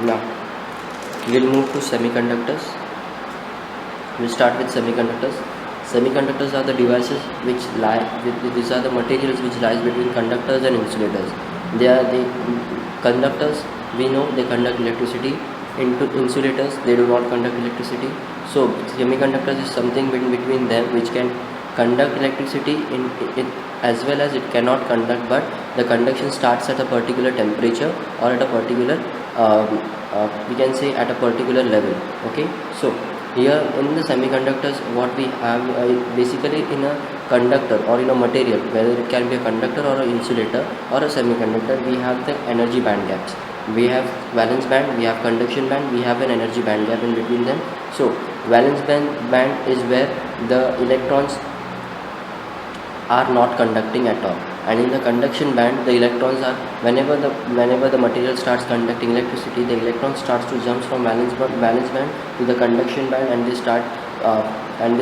Now we'll move to semiconductors. We'll start with semiconductors. Semiconductors are the devices which these are the materials which lies between conductors and insulators. They are the conductors. We know they conduct electricity. Into insulators, they do not conduct electricity. So semiconductors is something between them which can conduct electricity as well as it cannot conduct, but the conduction starts at a particular temperature or at a particular we can say at a particular level. Okay, so here in the semiconductors what we have basically in a conductor or in a material, whether it can be a conductor or an insulator or a semiconductor, we have the energy band gaps. We have valence band, we have conduction band, we have an energy band gap in between them. So valence band is where the electrons are not conducting at all, and in the conduction band the electrons are, whenever the material starts conducting electricity, the electron starts to jump from valence band to the conduction band, and they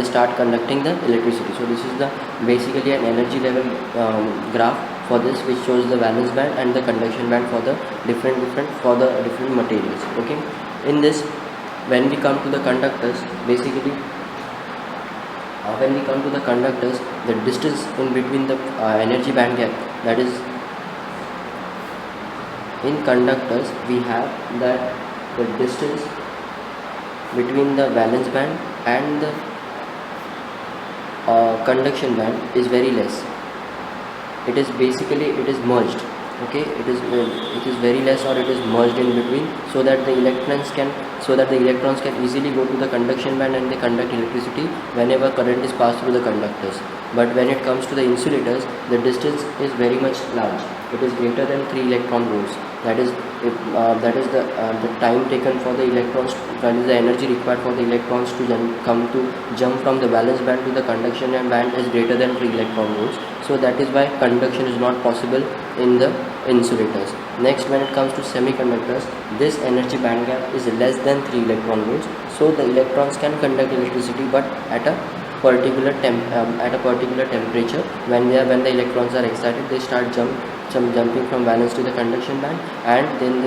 start conducting the electricity. So this is the basically an energy level graph for this, which shows the valence band and the conduction band for the different materials. Okay, in this, when we come to the conductors, basically when we come to the conductors, the distance in between the energy band gap, that is, in conductors we have that the distance between the valence band and the conduction band is very less. It is merged. Okay, it is very less, or it is merged in between, so that the electrons can easily go to the conduction band and they conduct electricity whenever current is passed through the conductors. But when it comes to the insulators, the distance is very much large. It is greater than 3 electron volts. That is the time taken for the electrons, that is the energy required for the electrons to jump from the valence band to the conduction band is greater than 3 electron volts. So that is why conduction is not possible in the insulators. Next, when it comes to semiconductors, this energy band gap is less than 3 electron volts. So the electrons can conduct electricity, but at a particular temperature. When the electrons are excited, they start jumping from valence to the conduction band, and then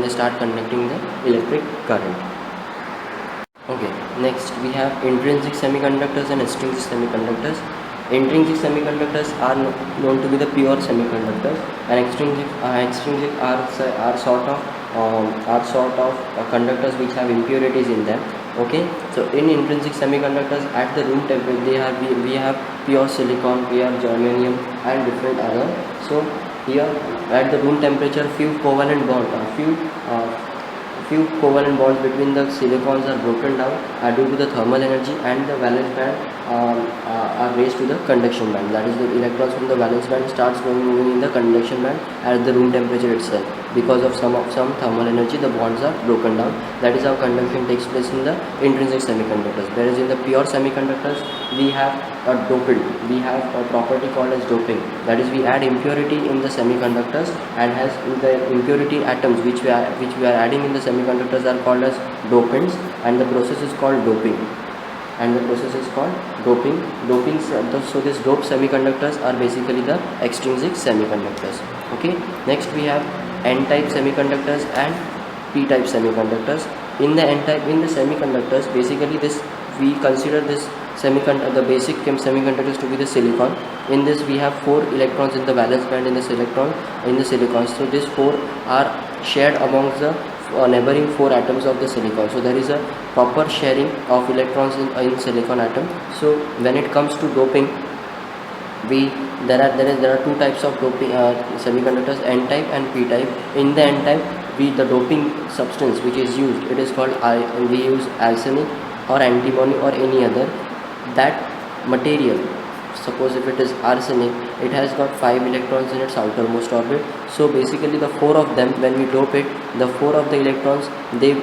they start conducting the electric current. Okay, next we have intrinsic semiconductors and extrinsic semiconductors. Intrinsic semiconductors are known to be the pure semiconductors, and extrinsic are sort of conductors which have impurities in them. Okay, so in intrinsic semiconductors, at the room temperature, we have pure silicon, we have germanium, and different other. So here at the room temperature, few covalent bonds between the silicons are broken down due to the thermal energy, and the valence band are raised to the conduction band. That is, the electrons from the valence band starts moving in the conduction band at the room temperature itself. Because of some thermal energy, the bonds are broken down. That is how conduction takes place in the intrinsic semiconductors. Whereas in the pure semiconductors, we have a dopant. We have a property called as doping. That is, we add impurity in the semiconductors, and has the impurity atoms which we are adding in the semiconductors are called as dopants, and the process is called doping. So these doped semiconductors are basically the extrinsic semiconductors. Okay, next we have N-type semiconductors and P-type semiconductors. In the semiconductors, basically we consider the basic semiconductors to be the silicon. In this, we have 4 electrons in the valence band in the silicon. So these 4 are shared amongst the neighboring 4 atoms of the silicon. So there is a proper sharing of electrons in silicon atom. So when it comes to doping, there are 2 types of doping semiconductors, N-type and P-type. In the N-type, the doping substance which is used, it is called we use arsenic or antimony or any other. That material, suppose if it is arsenic, it has got 5 electrons in its outermost orbit. So basically the 4 of them, when we dope it, the 4 of the electrons they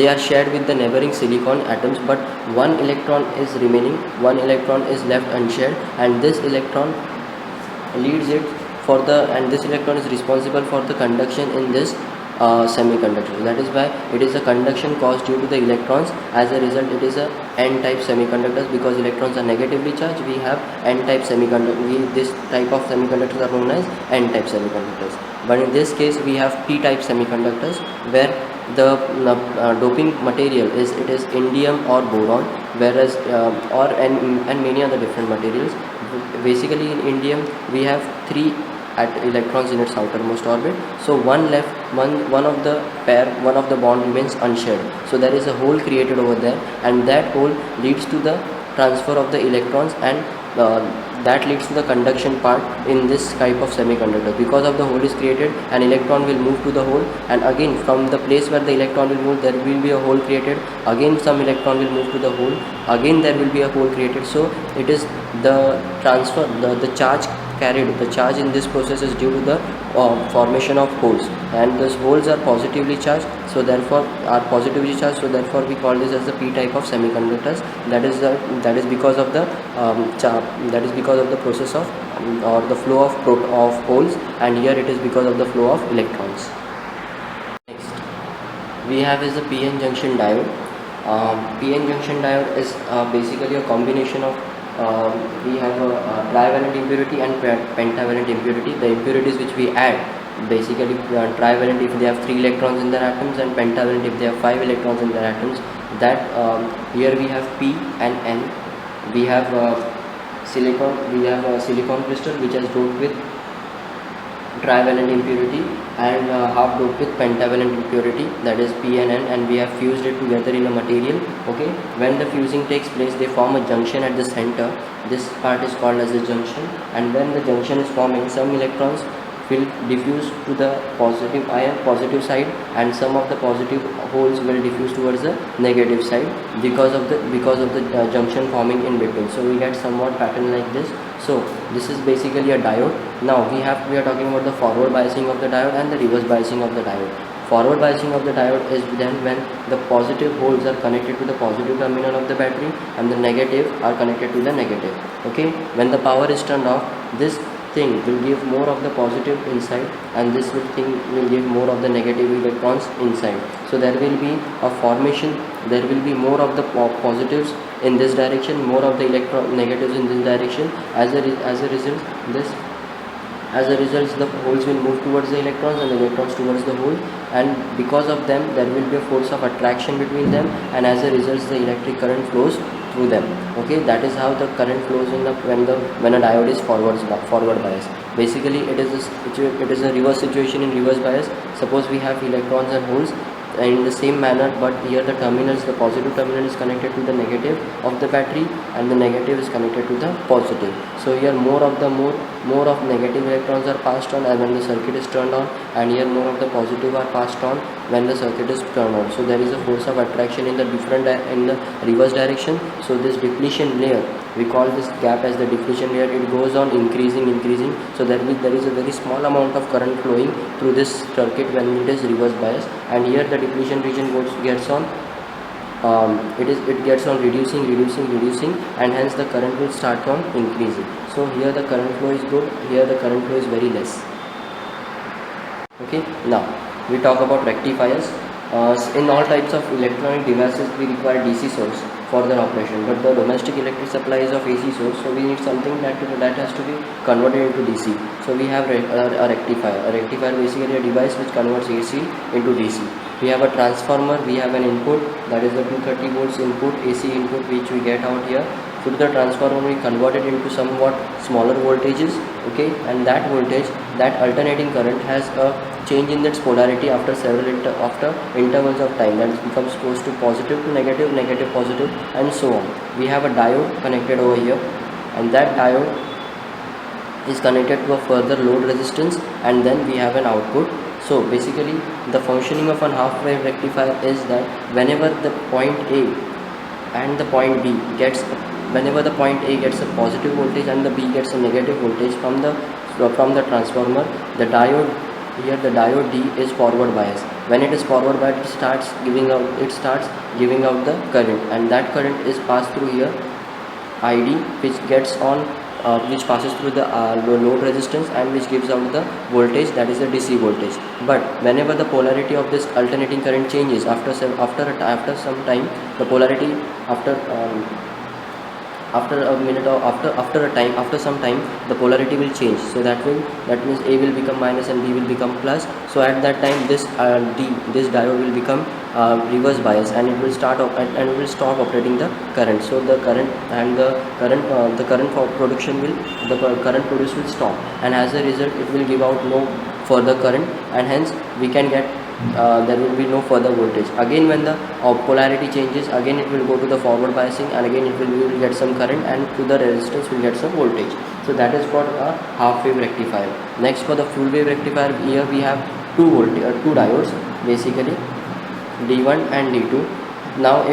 are shared with the neighboring silicon atoms, but 1 electron is remaining, 1 electron is left unshared, and this electron leads it and this electron is responsible for the conduction in this semiconductor. That is why it is a conduction caused due to the electrons. As a result, it is a n-type semiconductors, because electrons are negatively charged. We have n-type semiconductor. This type of semiconductors are known as n-type semiconductors. But in this case, we have p-type semiconductors, where the doping material is indium or boron, whereas or and many other different materials. Basically, in indium we have three electrons in its outermost orbit, so one left, one of the pair, one of the bond remains unshared, so there is a hole created over there, and that hole leads to the transfer of the electrons, and that leads to the conduction part in this type of semiconductor. Because of the hole is created, an electron will move to the hole, and again from the place where the electron will move, there will be a hole created, again some electron will move to the hole, again there will be a hole created. So it is the transfer, the charge carried, the charge in this process is due to the formation of holes, and those holes are positively charged, so therefore we call this as the p type of semiconductors. That is because of the process of or the flow of holes, and here it is because of the flow of electrons. Next we have is the p-n junction diode. p-n junction diode is basically a combination of we have a trivalent impurity and pentavalent impurity. The impurities which we add, basically trivalent if they have 3 electrons in their atoms, and pentavalent if they have 5 electrons in their atoms. That here we have p and n. We have a silicon crystal which has doped with trivalent impurity, and half doped with pentavalent impurity, that is p and n, and we have fused it together in a material. Okay, when the fusing takes place, they form a junction at the center. This part is called as a junction, and when the junction is forming, some electrons will diffuse to the positive side, and some of the positive holes will diffuse towards the negative side because of the junction forming in between. So we get somewhat pattern like this. So this is basically a diode. Now we are talking about the forward biasing of the diode and the reverse biasing of the diode. Forward biasing of the diode is then when the positive holes are connected to the positive terminal of the battery, and the negative are connected to the negative. Okay, when the power is turned off, this thing will give more of the positive inside, and this thing will give more of the negative electrons inside. So there will be a formation, there will be more of the positives in this direction, more of the negatives in this direction. As a result, the holes will move towards the electrons and the electrons towards the hole, and because of them there will be a force of attraction between them, and as a result the electric current flows through them. Okay, that is how the current flows when a diode is forward bias. Basically it is a reverse situation in reverse bias. Suppose we have electrons and holes in the same manner, but here the positive terminal is connected to the negative of the battery, and the negative is connected to the positive. So here more of negative electrons are passed on as when the circuit is turned on, and here more of the positive are passed on when the circuit is turned on. So there is a force of attraction in the reverse direction. So this depletion layer, we call this gap as the depletion layer. It goes on increasing. So there is a very small amount of current flowing through this circuit when it is reverse bias, and here the depletion region gets on reducing, and hence the current will start on increasing. So here the current flow is good, here the current flow is very less. Okay, now we talk about rectifiers. In all types of electronic devices we require DC source for their operation, but the domestic electric supply is of AC source, so we need something that has to be converted into DC. So we have a rectifier. A rectifier basically a device which converts AC into DC. We have a transformer, we have an input, that is the 230 volts input, AC input, which we get out here. Through the transformer we convert it into somewhat smaller voltages. Okay, and that voltage, that alternating current has a change in its polarity after several intervals of time. That becomes close to positive to negative, negative positive, and so on. We have a diode connected over here, and that diode is connected to a further load resistance, and then we have an output. So basically the functioning of a half wave rectifier is that whenever the point A and the point B gets a positive voltage and the B gets a negative voltage from the transformer, the diode D is forward bias. When it is forward bias, it starts giving out the current, and that current is passed through here ID, which gets on which passes through the load resistance and which gives out the voltage, that is the DC voltage. But whenever the polarity of this alternating current changes after some time, the polarity after a minute or after some time, the polarity will change. So that means A will become minus and B will become plus. So at that time, this diode will become reverse bias, and it will stop operating the current. So the current produced will stop, and as a result it will give out no further current, and hence we can get there will be no further voltage. Again, when the polarity changes, again it will go to the forward biasing, and again we will get some current, and to the resistance we will get some voltage. So that is for a half wave rectifier. Next, for the full wave rectifier, here we have two diodes, basically D1 and D2. Now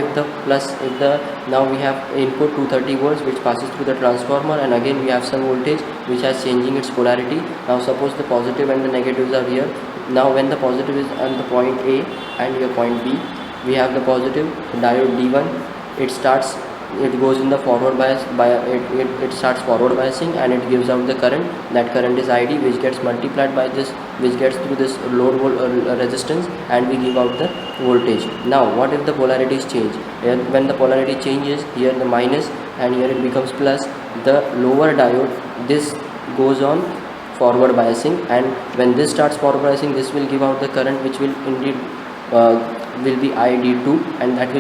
now we have input 230 volts which passes through the transformer, and again we have some voltage which has changing its polarity. Now suppose the positive and the negatives are here. Now when the positive is on the point A and your point B, we have the positive diode D1. It goes in the forward bias, it starts forward biasing, and it gives out the current. That current is ID, which gets multiplied by this, which gets through this load resistance, and we give out the voltage. Now what if the polarity is changed? When the polarity changes, here the minus and here it becomes plus, the lower diode, this goes on forward biasing, and when this starts forward biasing, this will give out the current, which will indeed will be ID2, and that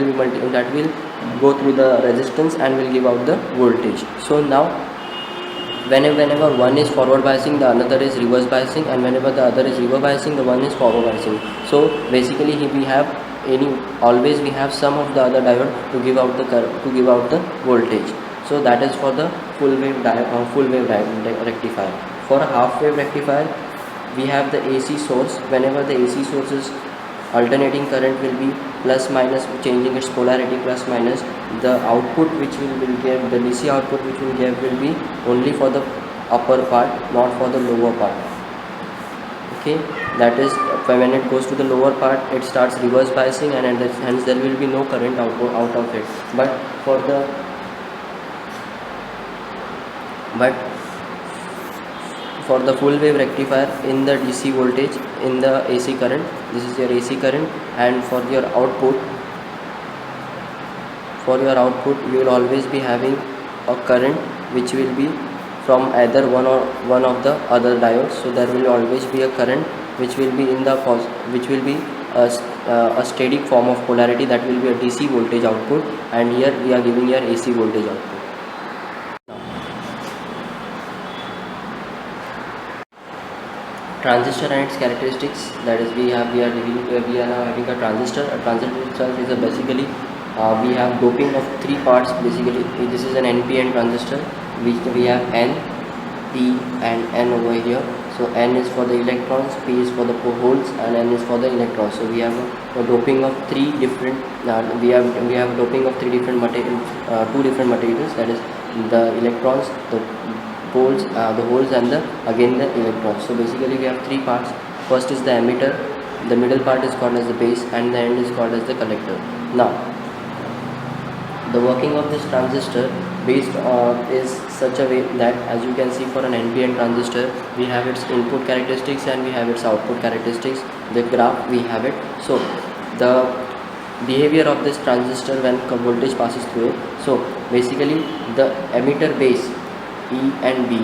will go through the resistance and will give out the voltage. So now whenever one is forward biasing, the another is reverse biasing, and whenever the other is reverse biasing, the one is forward biasing. So basically always we have some of the other diode to give out the voltage. So that is for the full wave rectifier. For a half wave rectifier, we have the AC source. Whenever the AC source is alternating current will be plus minus, changing its polarity plus minus. The output which we will get, the DC output which we will get, will be only for the upper part, not for the lower part. Okay, that is when it goes to the lower part, it starts reverse biasing, and hence there will be no current out of it. But for the full wave rectifier, in the DC voltage, in the AC current, this is your AC current, and for your output you will always be having a current which will be from either one of the other diodes. So there will always be a current which will be a steady form of polarity, that will be a DC voltage output, and here we are giving your AC voltage output. Transistor and its characteristics, that is we are now having a transistor. A transistor itself is basically we have doping of three parts. Basically this is an NPN transistor, which we have N, P and N over here. So N is for the electrons, P is for the holes, and N is for the electrons. So we have a doping of three different we have doping of three different materials, two different materials, that is the electrons, the holes, and again the electrons. So basically we have three parts. First is the emitter, the middle part is called as the base, and the end is called as the collector. Now the working of this transistor is such a way that, as you can see, for an NPN transistor, we have its input characteristics and we have its output characteristics. The graph we have it. So the behavior of this transistor when voltage passes through it. So basically the emitter base E and B,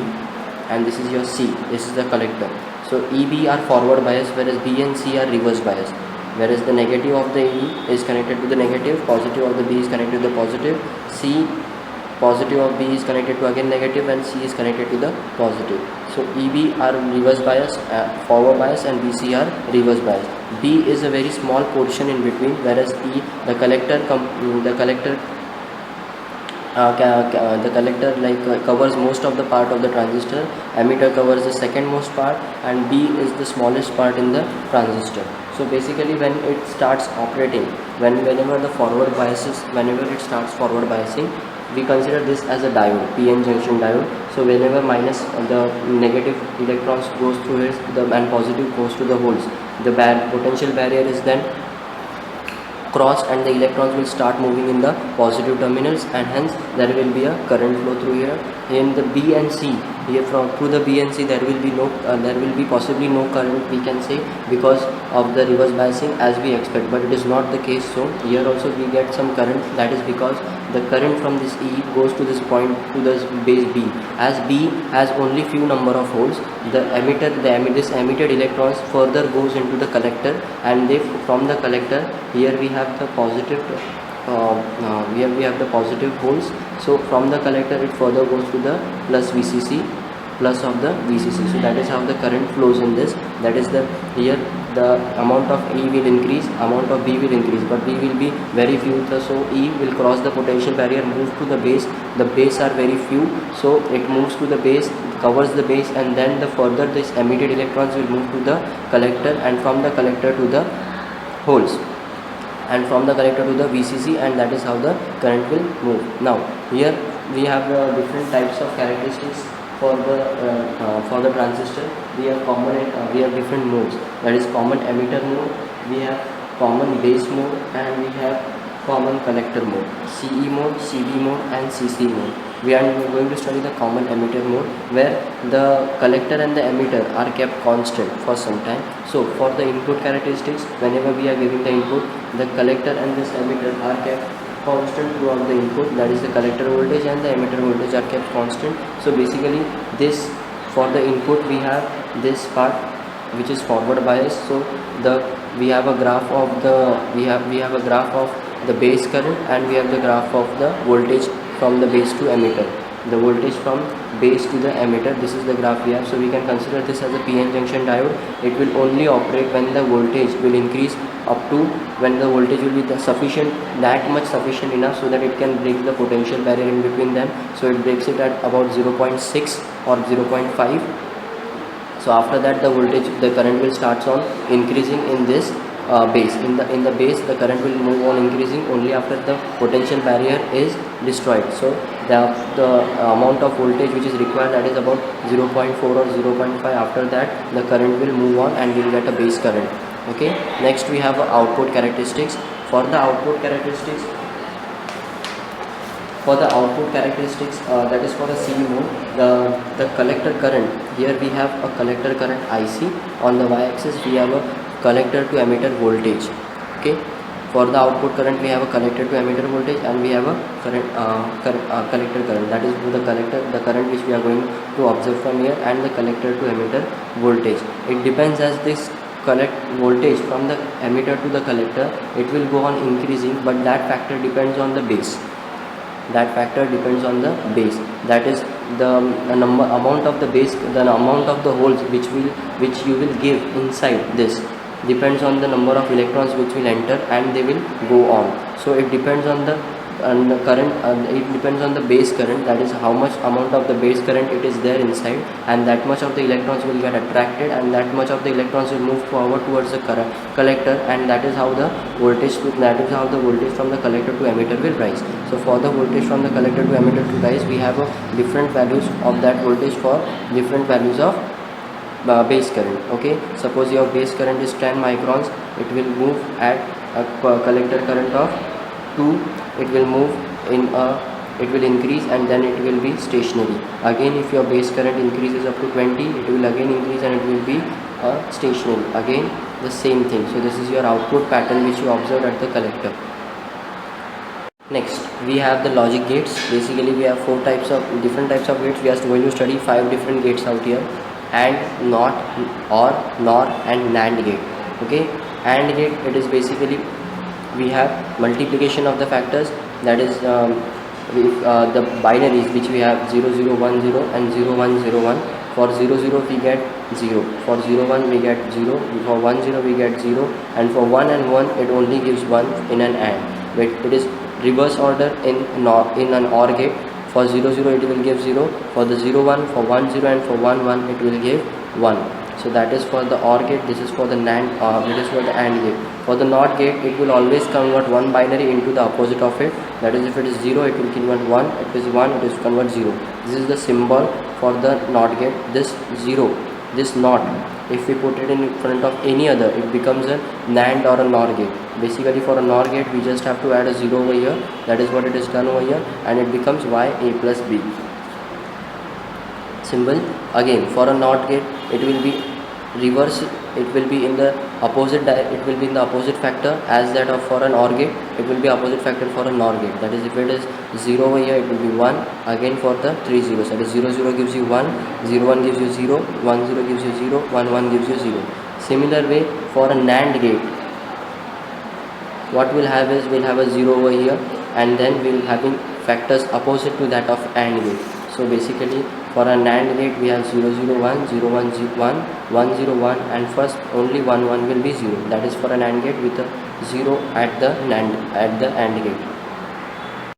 and this is your C, this is the collector. So EB are forward bias, whereas B and C are reverse bias. Whereas the negative of the E is connected to the negative, positive of the B is connected to the positive, C positive of B is connected to again negative, and C is connected to the positive. So EB are reverse bias, forward bias, and BC are reverse bias. B is a very small portion in between, whereas E, the collector covers most of the part of the transistor. Emitter covers the second most part, and B is the smallest part in the transistor. So basically when it starts operating, whenever it starts forward biasing, we consider this as a diode, PN junction diode. So whenever minus, the negative electrons goes through it, and positive goes to the holes, the potential barrier is then crossed, and the electrons will start moving in the positive terminals, and hence there will be a current flow through here, in the B and C, here from through the B and C there will be no there will be possibly no current, we can say, because of the reverse biasing as we expect, but it is not the case. So here also we get some current, that is because the current from this E goes to this point, to this base B. As B has only few number of holes, this emitted electrons further goes into the collector, and they from the collector, here we have the positive here we have the positive holes. So from the collector it further goes to the plus VCC, plus of the VCC. So that is how the current flows in this. That is the here the amount of E will increase, amount of B will increase, but B will be very few. So E will cross the potential barrier, move to the base. The base are very few, so it moves to the base, covers the base, and then the further this emitted electrons will move to the collector, and from the collector to the holes, and from the collector to the VCC, and that is how the current will move. Now here we have different types of characteristics for the transistor. We have we have different modes, that is common emitter mode, we have common base mode, and we have common collector mode, CE mode, CB mode, and CC mode. We are going to study the common emitter mode, where the collector and the emitter are kept constant for some time. So for the input characteristics, whenever we are giving the input, the collector and this emitter are kept constant throughout the input, that is the collector voltage and the emitter voltage are kept constant. So basically this, for the input we have this part which is forward bias. So we have a graph of a graph of the base current, and we have the graph of the voltage from the base to emitter. The voltage from base to the emitter, this is the graph we have. So we can consider this as a PN junction diode. It will only operate when the voltage will increase up to, when the voltage will be that much sufficient enough so that it can break the potential barrier in between them. So it breaks it at about 0.6 or 0.5. So after that the current will start on increasing in this base. In the base, the current will move on increasing only after the potential barrier is destroyed. So the amount of voltage which is required, that is about 0.4 or 0.5. After that the current will move on and we will get a base current. Okay, next we have output characteristics. For the output characteristics, that is for the C mode, the collector current, here we have a collector current IC. On the y-axis we have a collector to emitter voltage. Okay, for the output current we have a collector to emitter voltage, and we have a collector current, that is the current which we are going to observe from here, and the collector to emitter voltage. It depends, as this collect voltage from the emitter to the collector, it will go on increasing, but that factor depends on the base. That is the amount of the base, the amount of the holes which you will give inside this depends on the number of electrons which will enter, and they will go on. So it depends on the current, it depends on the base current, that is how much amount of the base current it is there inside, and that much of the electrons will get attracted, and that much of the electrons will move forward towards the collector, and that is how the voltage from the collector to emitter will rise. So for the voltage from the collector to emitter to rise, we have different values of that voltage for different values of base current. Okay, suppose your base current is 10 microns, it will move at a collector current of 2. It will move it will increase, and then it will be stationary. Again, if your base current increases up to 20, it will again increase and it will be stationary. Again the same thing. So this is your output pattern which you observed at the collector. Next we have the logic gates. Basically we have different types of gates. We are going to study 5 different gates out here: AND, NOT, OR, NOR, and NAND gate. Okay, AND gate, it is basically we have multiplication of the factors, that is the binaries which we have 0010 and 0101. For 00 we get 0, for 01 we get 0, for 10 we get 0, and for 1 and 1 it only gives 1 in an AND. But it is reverse order in an OR gate. For 00 it will give 0, for the 01, for 10, and for 11 it will give 1. So that is for the OR gate. This is for the NAND, it is for the AND gate. For the NOT gate, it will always convert one binary into the opposite of it. That is, if it is 0, it will convert 1. If it is 1, it is convert 0. This is the symbol for the NOT gate. This 0, this NOT, if we put it in front of any other, it becomes a NAND or a NOR gate. Basically for a NOR gate, we just have to add a 0 over here. That is what it is done over here, and it becomes YA plus B. symbol. Again, for a NOT gate, it will be reverse, it will be in the opposite it will be in the opposite factor as that of for an OR gate. It will be opposite factor for a NOR gate. That is, if it is 0 over here, it will be 1. Again, for the 3 zeros, that is 0 0 gives you 1, 0 1 gives you 0, 1 0 gives you 0, 1 1 gives you 0. Similar way, for a NAND gate, what we'll have is, we'll have a 0 over here, and then we'll having factors opposite to that of AND gate. So basically, for a NAND gate, we have 0 0 1, 0 1 1, 1 0 1, and first only 1 1 will be 0. That is for a NAND gate with a 0 at the AND gate.